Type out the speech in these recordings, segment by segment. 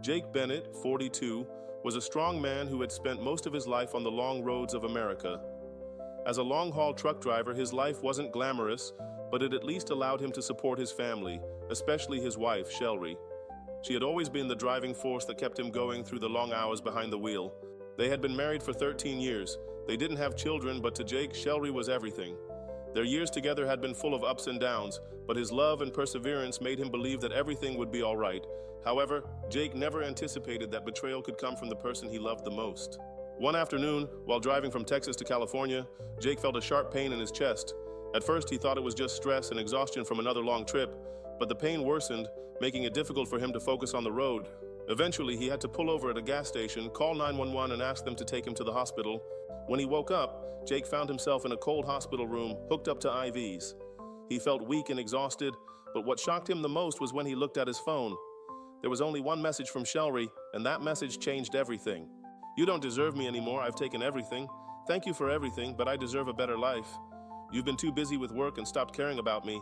Jake Bennett, 42, was a strong man who had spent most of his life on the long roads of America. As a long-haul truck driver, his life wasn't glamorous, but it at least allowed him to support his family, especially his wife, Shelry. She had always been the driving force that kept him going through the long hours behind the wheel. They had been married for 13 years. They didn't have children, but to Jake, Shelry was everything. Their years together had been full of ups and downs, but his love and perseverance made him believe that everything would be all right. However, Jake never anticipated that betrayal could come from the person he loved the most. One afternoon, while driving from Texas to California, Jake felt a sharp pain in his chest. At first, he thought it was just stress and exhaustion from another long trip, but the pain worsened, making it difficult for him to focus on the road. Eventually, he had to pull over at a gas station, call 911, and ask them to take him to the hospital. When he woke up, Jake found himself in a cold hospital room, hooked up to IVs. He felt weak and exhausted, but what shocked him the most was when he looked at his phone. There was only one message from Shelry, and that message changed everything. "You don't deserve me anymore. I've taken everything. Thank you for everything, but I deserve a better life. You've been too busy with work and stopped caring about me."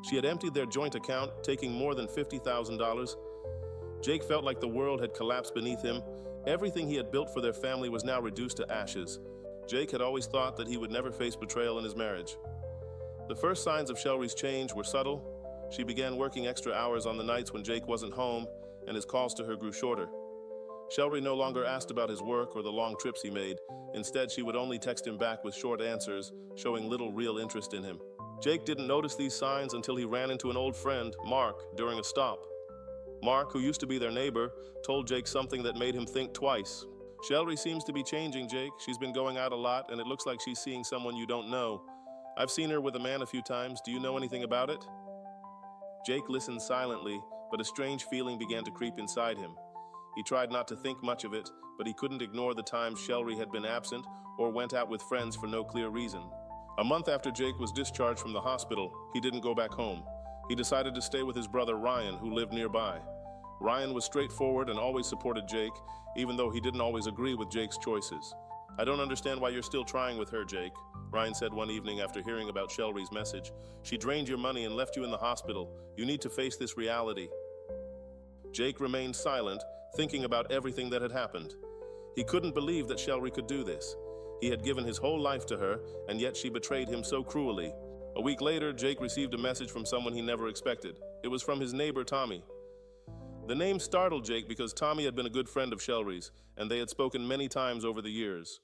She had emptied their joint account, taking more than $50,000. Jake felt like the world had collapsed beneath him. Everything he had built for their family was now reduced to ashes. Jake had always thought that he would never face betrayal in his marriage. The first signs of Shelry's change were subtle. She began working extra hours on the nights when Jake wasn't home, and his calls to her grew shorter. Shelry no longer asked about his work or the long trips he made. Instead, she would only text him back with short answers, showing little real interest in him. Jake didn't notice these signs until he ran into an old friend, Mark, during a stop. Mark, who used to be their neighbor, told Jake something that made him think twice. "Shelry seems to be changing, Jake. She's been going out a lot, and it looks like she's seeing someone you don't know. I've seen her with a man a few times. Do you know anything about it?" Jake listened silently, but a strange feeling began to creep inside him. He tried not to think much of it, but he couldn't ignore the times Shelry had been absent or went out with friends for no clear reason. A month after Jake was discharged from the hospital, he didn't go back home. He decided to stay with his brother Ryan, who lived nearby. Ryan was straightforward and always supported Jake, even though he didn't always agree with Jake's choices. "I don't understand why you're still trying with her, Jake," Ryan said one evening after hearing about Shelry's message. "She drained your money and left you in the hospital. You need to face this reality." Jake remained silent, thinking about everything that had happened. He couldn't believe that Shelry could do this. He had given his whole life to her, and yet she betrayed him so cruelly. A week later, Jake received a message from someone he never expected. It was from his neighbor, Tommy. The name startled Jake because Tommy had been a good friend of Shelry's, and they had spoken many times over the years.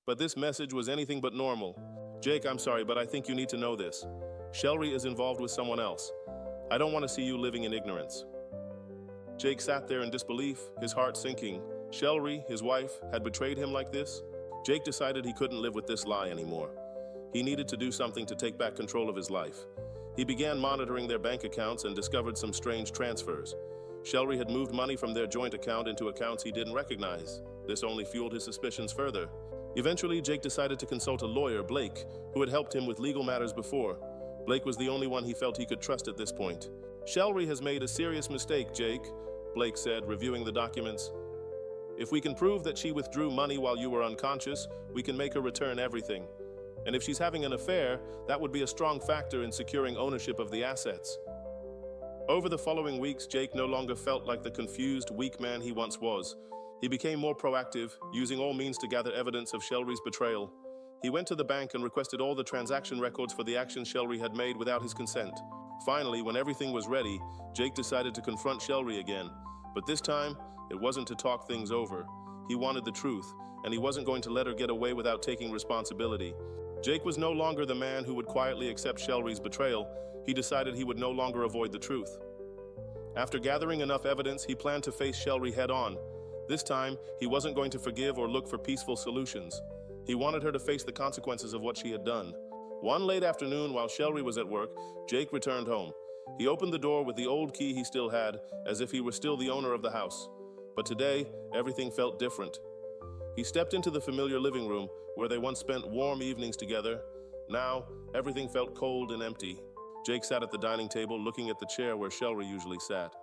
But this message was anything but normal. "Jake, I'm sorry, but I think you need to know this. Shelry is involved with someone else. I don't want to see you living in ignorance." Jake sat there in disbelief, his heart sinking. Shelry, his wife, had betrayed him like this? Jake decided he couldn't live with this lie anymore. He needed to do something to take back control of his life. He began monitoring their bank accounts and discovered some strange transfers. Shelry had moved money from their joint account into accounts he didn't recognize. This only fueled his suspicions further. Eventually, Jake decided to consult a lawyer, Blake, who had helped him with legal matters before. Blake was the only one he felt he could trust at this point. "Shelry has made a serious mistake, Jake," Blake said, reviewing the documents. "If we can prove that she withdrew money while you were unconscious, we can make her return everything. And if she's having an affair, that would be a strong factor in securing ownership of the assets." Over the following weeks, Jake no longer felt like the confused, weak man he once was. He became more proactive, using all means to gather evidence of Shelry's betrayal. He went to the bank and requested all the transaction records for the actions Shelry had made without his consent. Finally, when everything was ready, Jake decided to confront Shelry again. But this time, it wasn't to talk things over. He wanted the truth, and he wasn't going to let her get away without taking responsibility. Jake was no longer the man who would quietly accept Shelry's betrayal. He decided he would no longer avoid the truth. After gathering enough evidence, he planned to face Shelry head-on. This time, he wasn't going to forgive or look for peaceful solutions. He wanted her to face the consequences of what she had done. One late afternoon, while Shelry was at work, Jake returned home. He opened the door with the old key he still had, as if he were still the owner of the house. But today, everything felt different. He stepped into the familiar living room, where they once spent warm evenings together. Now, everything felt cold and empty. Jake sat at the dining table, looking at the chair where Shelry usually sat.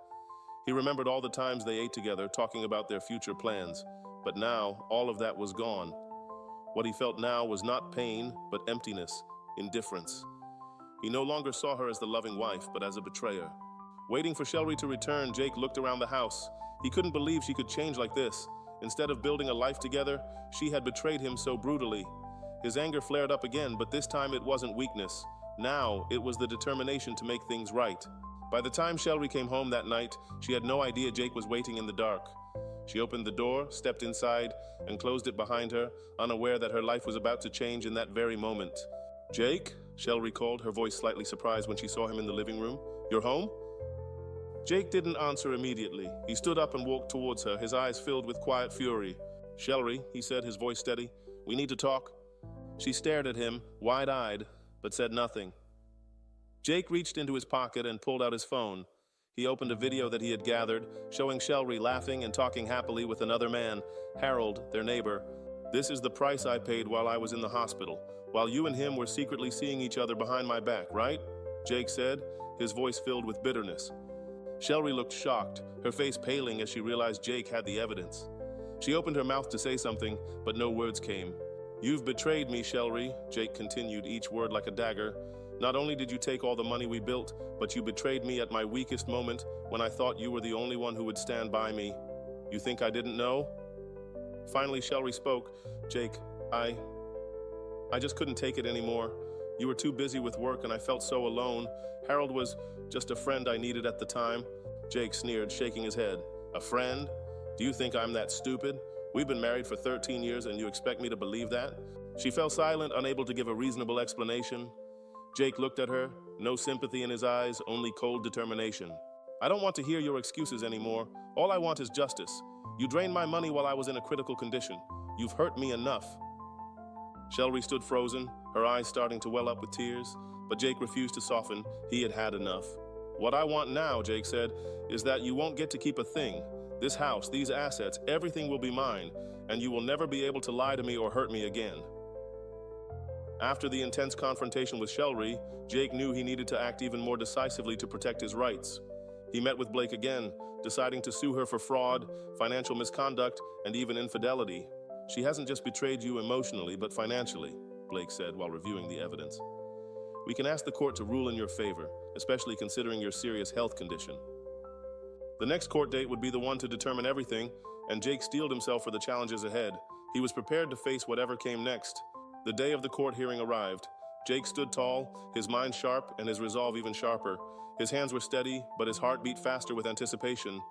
He remembered all the times they ate together, talking about their future plans. But now, all of that was gone. What he felt now was not pain, but emptiness, indifference. He no longer saw her as the loving wife, but as a betrayer. Waiting for Shelry to return, Jake looked around the house. He couldn't believe she could change like this. Instead of building a life together, she had betrayed him so brutally. His anger flared up again, but this time it wasn't weakness. Now, it was the determination to make things right. By the time Shelry came home that night, she had no idea Jake was waiting in the dark. She opened the door, stepped inside, and closed it behind her, unaware that her life was about to change in that very moment. "Jake?" Shelry called, her voice slightly surprised when she saw him in the living room. "You're home?" Jake didn't answer immediately. He stood up and walked towards her, his eyes filled with quiet fury. "Shelry," he said, his voice steady, "we need to talk." She stared at him, wide-eyed, but said nothing. Jake reached into his pocket and pulled out his phone. He opened a video that he had gathered, showing Shelry laughing and talking happily with another man, Harold, their neighbor. "This is the price I paid while I was in the hospital, while you and him were secretly seeing each other behind my back, right?" Jake said, his voice filled with bitterness. Shelry looked shocked, her face paling as she realized Jake had the evidence. She opened her mouth to say something, but no words came. "You've betrayed me, Shelry," Jake continued, each word like a dagger. "Not only did you take all the money we built, but you betrayed me at my weakest moment when I thought you were the only one who would stand by me. You think I didn't know?" Finally, Shelry spoke. "Jake, I just couldn't take it anymore. You were too busy with work and I felt so alone. Harold was just a friend I needed at the time." Jake sneered, shaking his head. "A friend? Do you think I'm that stupid? We've been married for 13 years and you expect me to believe that?" She fell silent, unable to give a reasonable explanation. Jake looked at her, no sympathy in his eyes, only cold determination. "I don't want to hear your excuses anymore. All I want is justice. You drained my money while I was in a critical condition. You've hurt me enough." Shelry stood frozen, her eyes starting to well up with tears, but Jake refused to soften. He had had enough. "What I want now," Jake said, "is that you won't get to keep a thing. This house, these assets, everything will be mine, and you will never be able to lie to me or hurt me again." After the intense confrontation with Shelry, Jake knew he needed to act even more decisively to protect his rights. He met with Blake again, deciding to sue her for fraud, financial misconduct, and even infidelity. "She hasn't just betrayed you emotionally, but financially," Blake said while reviewing the evidence. "We can ask the court to rule in your favor, especially considering your serious health condition." The next court date would be the one to determine everything, and Jake steeled himself for the challenges ahead. He was prepared to face whatever came next. The day of the court hearing arrived. Jake stood tall, his mind sharp and his resolve even sharper. His hands were steady, but his heart beat faster with anticipation.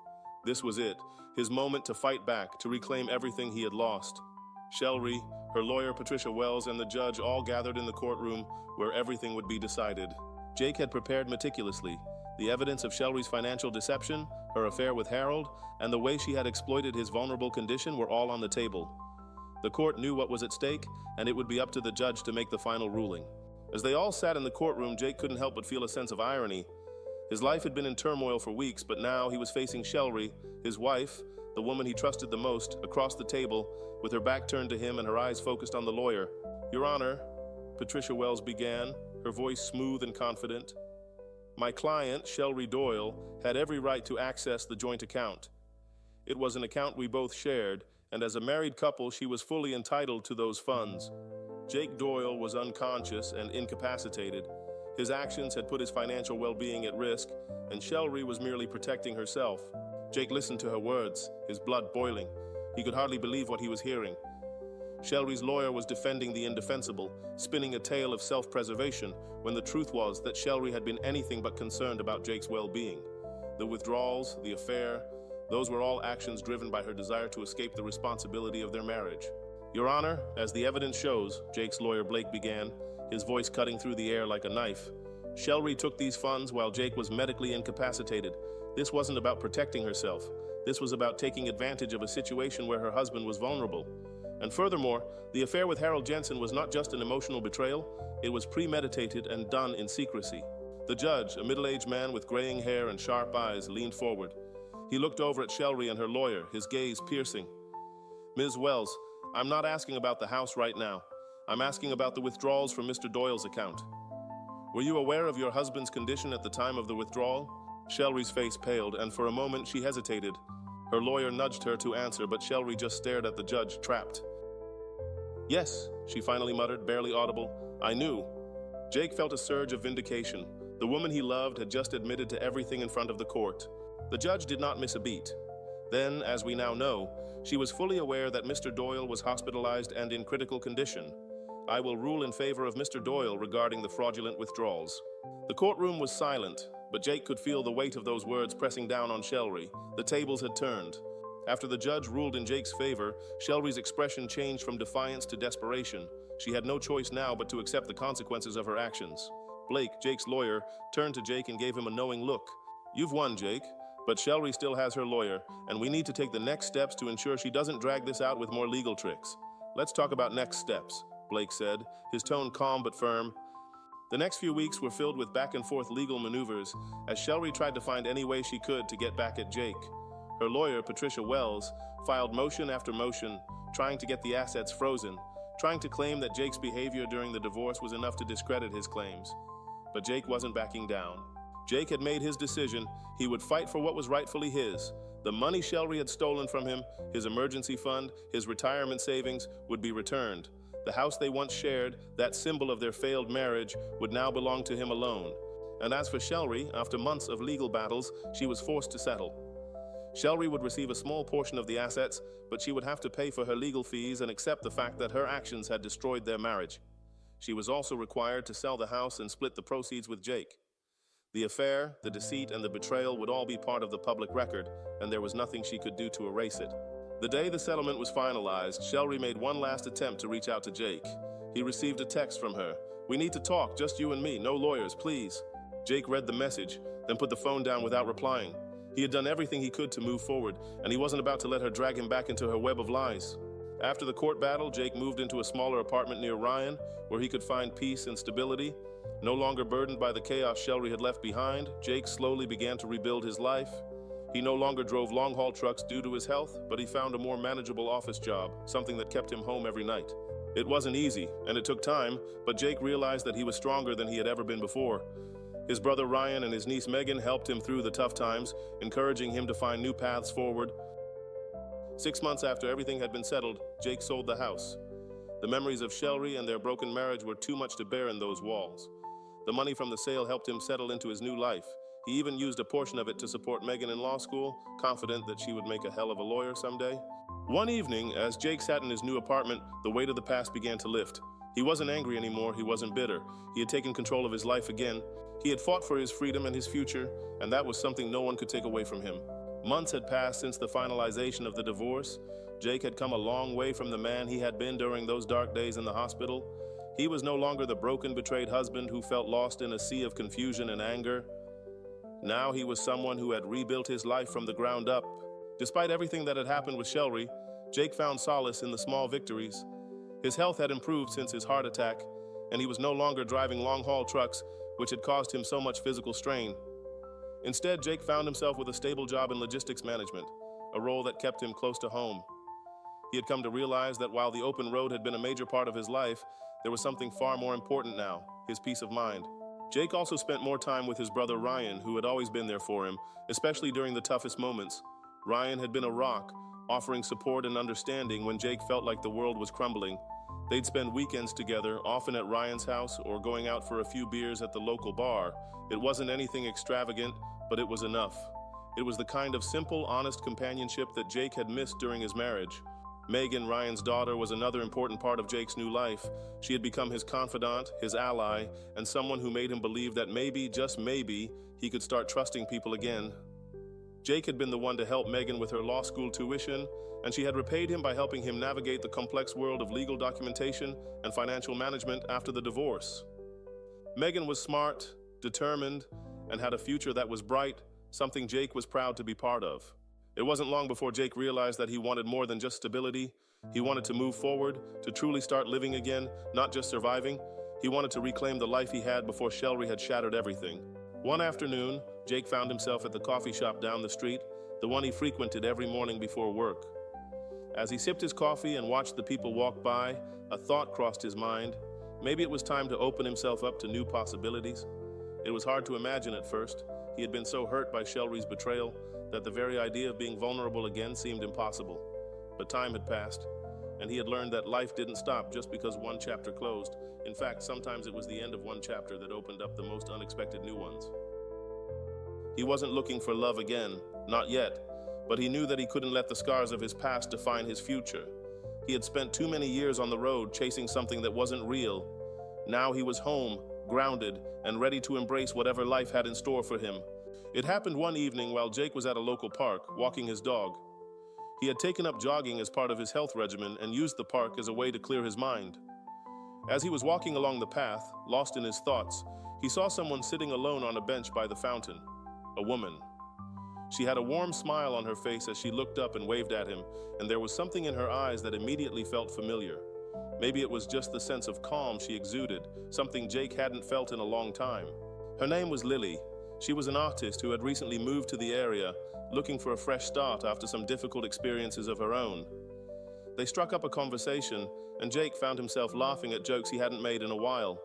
This was it, his moment to fight back, to reclaim everything he had lost. Shelry, her lawyer Patricia Wells, and the judge all gathered in the courtroom where everything would be decided. Jake had prepared meticulously. The evidence of Shelry's financial deception, her affair with Harold, and the way she had exploited his vulnerable condition were all on the table. The court knew what was at stake, and it would be up to the judge to make the final ruling. As they all sat in the courtroom, Jake couldn't help but feel a sense of irony. His life had been in turmoil for weeks, but now he was facing Shelry, his wife, the woman he trusted the most, across the table, with her back turned to him and her eyes focused on the lawyer. "Your Honor," Patricia Wells began, her voice smooth and confident, "my client, Shelry Doyle, had every right to access the joint account. It was an account we both shared, and as a married couple, she was fully entitled to those funds. Jake Doyle was unconscious and incapacitated. His actions had put his financial well-being at risk, and Shelry was merely protecting herself." Jake listened to her words, his blood boiling. He could hardly believe what he was hearing. Shelry's lawyer was defending the indefensible, spinning a tale of self-preservation, when the truth was that Shelry had been anything but concerned about Jake's well-being. The withdrawals, the affair, those were all actions driven by her desire to escape the responsibility of their marriage. "Your Honor, as the evidence shows," Jake's lawyer Blake began, his voice cutting through the air like a knife, "Shelry took these funds while Jake was medically incapacitated. This wasn't about protecting herself. This was about taking advantage of a situation where her husband was vulnerable. And furthermore, the affair with Harold Jensen was not just an emotional betrayal, it was premeditated and done in secrecy." The judge, a middle-aged man with graying hair and sharp eyes, leaned forward. He looked over at Shelry and her lawyer, his gaze piercing. "Ms. Wells, I'm not asking about the house right now. I'm asking about the withdrawals from Mr. Doyle's account. Were you aware of your husband's condition at the time of the withdrawal?" Shelry's face paled, and for a moment she hesitated. Her lawyer nudged her to answer, but Shelry just stared at the judge, trapped. "Yes," she finally muttered, barely audible. "I knew." Jake felt a surge of vindication. The woman he loved had just admitted to everything in front of the court. The judge did not miss a beat. Then, as we now know, she was fully aware that Mr. Doyle was hospitalized and in critical condition. I will rule in favor of Mr. Doyle regarding the fraudulent withdrawals. The courtroom was silent, but Jake could feel the weight of those words pressing down on Shelry. The tables had turned. After the judge ruled in Jake's favor, Shelry's expression changed from defiance to desperation. She had no choice now but to accept the consequences of her actions. Blake, Jake's lawyer, turned to Jake and gave him a knowing look. "You've won, Jake, but Shelry still has her lawyer, and we need to take the next steps to ensure she doesn't drag this out with more legal tricks." "Let's talk about next steps," Blake said, his tone calm but firm. The next few weeks were filled with back-and-forth legal maneuvers as Shelry tried to find any way she could to get back at Jake. Her lawyer, Patricia Wells, filed motion after motion, trying to get the assets frozen, trying to claim that Jake's behavior during the divorce was enough to discredit his claims. But Jake wasn't backing down. Jake had made his decision. He would fight for what was rightfully his. The money Shelry had stolen from him, his emergency fund, his retirement savings, would be returned. The house they once shared, that symbol of their failed marriage, would now belong to him alone. And as for Shelry, after months of legal battles, she was forced to settle. Shelry would receive a small portion of the assets, but she would have to pay for her legal fees and accept the fact that her actions had destroyed their marriage. She was also required to sell the house and split the proceeds with Jake. The affair, the deceit, and the betrayal would all be part of the public record, and there was nothing she could do to erase it. The day the settlement was finalized, Shelry made one last attempt to reach out to Jake. He received a text from her. "We need to talk, just you and me, no lawyers, please." Jake read the message, then put the phone down without replying. He had done everything he could to move forward, and he wasn't about to let her drag him back into her web of lies. After the court battle, Jake moved into a smaller apartment near Ryan, where he could find peace and stability. No longer burdened by the chaos Shelry had left behind, Jake slowly began to rebuild his life. He no longer drove long-haul trucks due to his health, but he found a more manageable office job, something that kept him home every night. It wasn't easy, and it took time, but Jake realized that he was stronger than he had ever been before. His brother Ryan and his niece Megan helped him through the tough times, encouraging him to find new paths forward. 6 months after everything had been settled, Jake sold the house. The memories of Shelry and their broken marriage were too much to bear in those walls. The money from the sale helped him settle into his new life. He even used a portion of it to support Megan in law school, confident that she would make a hell of a lawyer someday. One evening, as Jake sat in his new apartment, the weight of the past began to lift. He wasn't angry anymore, he wasn't bitter. He had taken control of his life again. He had fought for his freedom and his future, and that was something no one could take away from him. Months had passed since the finalization of the divorce. Jake had come a long way from the man he had been during those dark days in the hospital. He was no longer the broken, betrayed husband who felt lost in a sea of confusion and anger. Now he was someone who had rebuilt his life from the ground up. Despite everything that had happened with Shelry, Jake found solace in the small victories. His health had improved since his heart attack, and he was no longer driving long-haul trucks, which had caused him so much physical strain. Instead, Jake found himself with a stable job in logistics management, a role that kept him close to home. He had come to realize that while the open road had been a major part of his life, there was something far more important now, his peace of mind. Jake also spent more time with his brother Ryan, who had always been there for him, especially during the toughest moments. Ryan had been a rock, offering support and understanding when Jake felt like the world was crumbling. They'd spend weekends together, often at Ryan's house or going out for a few beers at the local bar. It wasn't anything extravagant, but it was enough. It was the kind of simple, honest companionship that Jake had missed during his marriage. Megan, Ryan's daughter, was another important part of Jake's new life. She had become his confidant, his ally, and someone who made him believe that maybe, just maybe, he could start trusting people again. Jake had been the one to help Megan with her law school tuition, and she had repaid him by helping him navigate the complex world of legal documentation and financial management after the divorce. Megan was smart, determined, and had a future that was bright, something Jake was proud to be part of. It wasn't long before Jake realized that he wanted more than just stability. He wanted to move forward, to truly start living again, not just surviving. He wanted to reclaim the life he had before Shelry had shattered everything. One afternoon, Jake found himself at the coffee shop down the street, the one he frequented every morning before work. As he sipped his coffee and watched the people walk by, a thought crossed his mind. Maybe it was time to open himself up to new possibilities. It was hard to imagine at first. He had been so hurt by Shelry's betrayal that the very idea of being vulnerable again seemed impossible. But time had passed. and he had learned that life didn't stop just because one chapter closed. In fact, sometimes it was the end of one chapter that opened up the most unexpected new ones. He wasn't looking for love again, not yet, but he knew that he couldn't let the scars of his past define his future. He had spent too many years on the road chasing something that wasn't real. Now he was home, grounded, and ready to embrace whatever life had in store for him. It happened one evening while Jake was at a local park, walking his dog. He had taken up jogging as part of his health regimen and used the park as a way to clear his mind. As he was walking along the path, lost in his thoughts, he saw someone sitting alone on a bench by the fountain. A woman. She had a warm smile on her face as she looked up and waved at him, and there was something in her eyes that immediately felt familiar. Maybe it was just the sense of calm she exuded, something Jake hadn't felt in a long time. Her name was Lily. She was an artist who had recently moved to the area, looking for a fresh start after some difficult experiences of her own. They struck up a conversation, and Jake found himself laughing at jokes he hadn't made in a while.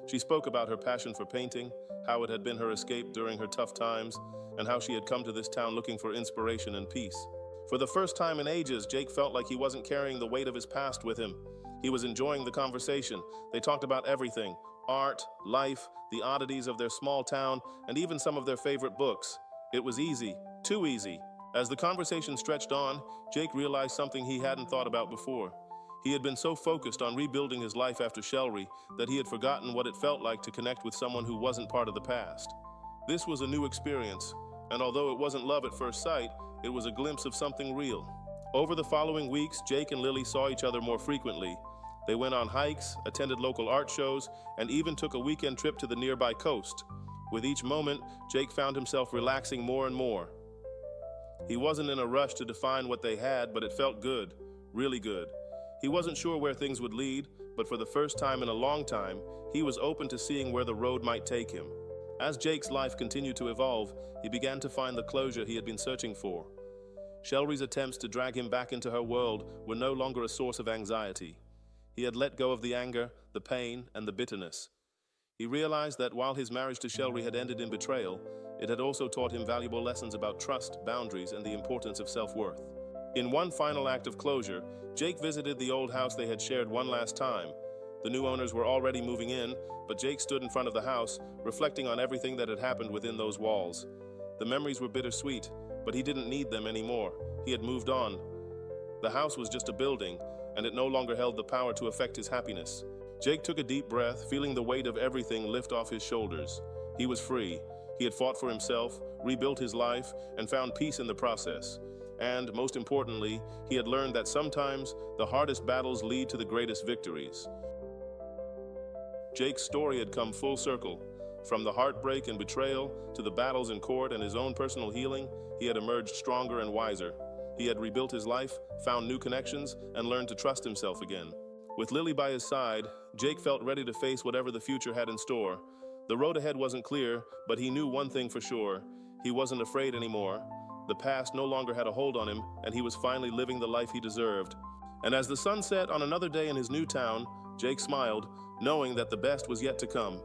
She spoke about her passion for painting, how it had been her escape during her tough times, and how she had come to this town looking for inspiration and peace. For the first time in ages, Jake felt like he wasn't carrying the weight of his past with him. He was enjoying the conversation. They talked about everything: art, life, the oddities of their small town, and even some of their favorite books. It was easy, too easy. As the conversation stretched on, Jake realized something he hadn't thought about before. He had been so focused on rebuilding his life after Shelry that he had forgotten what it felt like to connect with someone who wasn't part of the past. This was a new experience, and although it wasn't love at first sight, it was a glimpse of something real. Over the following weeks, Jake and Lily saw each other more frequently. They went on hikes, attended local art shows, and even took a weekend trip to the nearby coast. With each moment, Jake found himself relaxing more and more. He wasn't in a rush to define what they had, but it felt good, really good. He wasn't sure where things would lead, but for the first time in a long time, he was open to seeing where the road might take him. As Jake's life continued to evolve, he began to find the closure he had been searching for. Shelry's attempts to drag him back into her world were no longer a source of anxiety. He had let go of the anger, the pain, and the bitterness. He realized that while his marriage to Shelry had ended in betrayal, it had also taught him valuable lessons about trust, boundaries, and the importance of self-worth. In one final act of closure, Jake visited the old house they had shared one last time. The new owners were already moving in, but Jake stood in front of the house, reflecting on everything that had happened within those walls. The memories were bittersweet, but he didn't need them anymore. He had moved on. The house was just a building, and it no longer held the power to affect his happiness. Jake took a deep breath, feeling the weight of everything lift off his shoulders. He was free. He had fought for himself, rebuilt his life, and found peace in the process. And, most importantly, he had learned that sometimes the hardest battles lead to the greatest victories. Jake's story had come full circle. From the heartbreak and betrayal to the battles in court and his own personal healing, he had emerged stronger and wiser. He had rebuilt his life, found new connections, and learned to trust himself again. With Lily by his side, Jake felt ready to face whatever the future had in store. The road ahead wasn't clear, but he knew one thing for sure: he wasn't afraid anymore. The past no longer had a hold on him, and he was finally living the life he deserved. And as the sun set on another day in his new town, Jake smiled, knowing that the best was yet to come.